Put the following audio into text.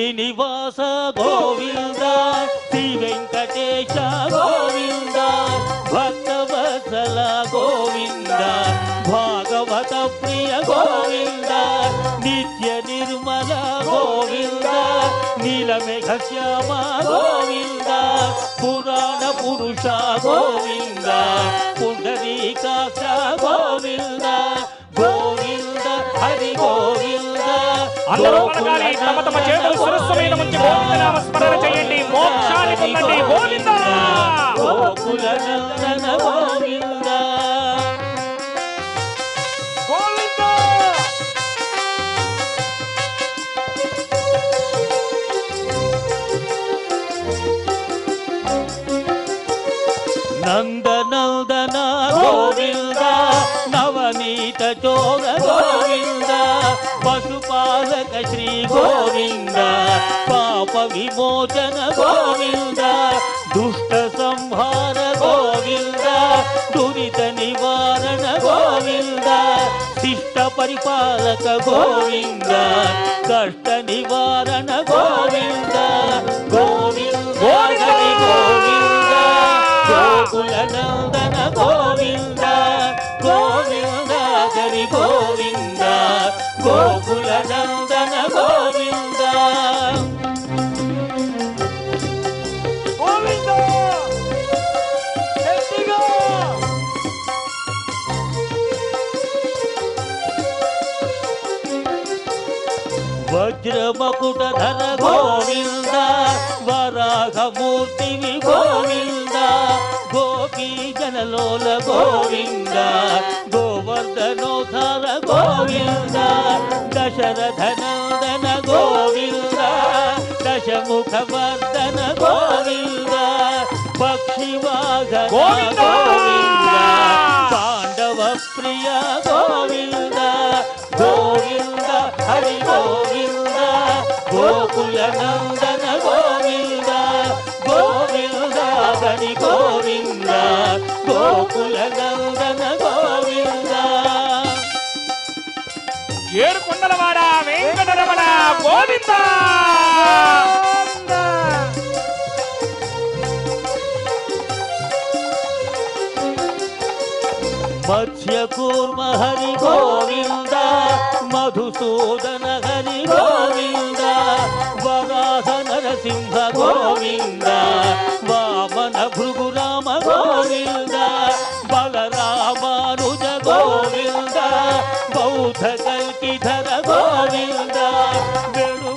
శ్రీనివాస గోవింద శ్రీ వెంకటేశ గోవింద భక్తవత్సల గోవింద భాగవత ప్రియ గోవింద నిత్య నిర్మల గోవింద నీలమేఘ శ్యామ గోవింద పురాణ పురుష గోవింద పుండరీకాక్ష గోవింద గోవింద హరి గోవింద. అందరూ పలకాలి, తమ తమ చేతులు శిరస్సు మీద ఉంచి గోవింద నామ స్మరణ చేయండి, మోక్షాన్ని పొందండి. గోవింద గోకుల నందన గోవింద గోవింద. నందనందన గోవింద నవనీత చోర గోవింద పశుపాలక శ్రీ గోవింద పాప విమోచన గోవింద దుష్ట సంహార గోవింద దురిత నివారణ గోవింద శిష్ట పరిపాలక గోవింద కష్ట నివారణ గోవింద గోవింద హరి గోవింద గోకుల నందన గోవింద గోవింద హరి గోవింద గోకుల నందన గోవింద గోవింద గట్టిగా. వజ్రమకుటధర గోవింద వరాహమూర్తివి గోవింద గోపీ జనలోల గోవింద గోవర్ధనోధర గోవింద దశరథనందన గోవింద దశముఖవర్ధన గోవింద పక్షివాహన గోవింద. గోవింద పాండవ ప్రియ గోవింద గోవింద హరి గోవింద గోకుల నందన గోవింద గోవింద హరి గోవింద గోకుల నందన గోవింద. ఏడుకొండలవాడ వెంకటరమణ గోవింద. మత్స్యకూర్మ హరి గోవింద మధుసూదన హరి గోవింద వరాహ నరసింహ గోవింద వామన భృగురామ గోవింద బలరామానుజ గోవింద బౌద్ధ కల్కిధర గోవింద వేణు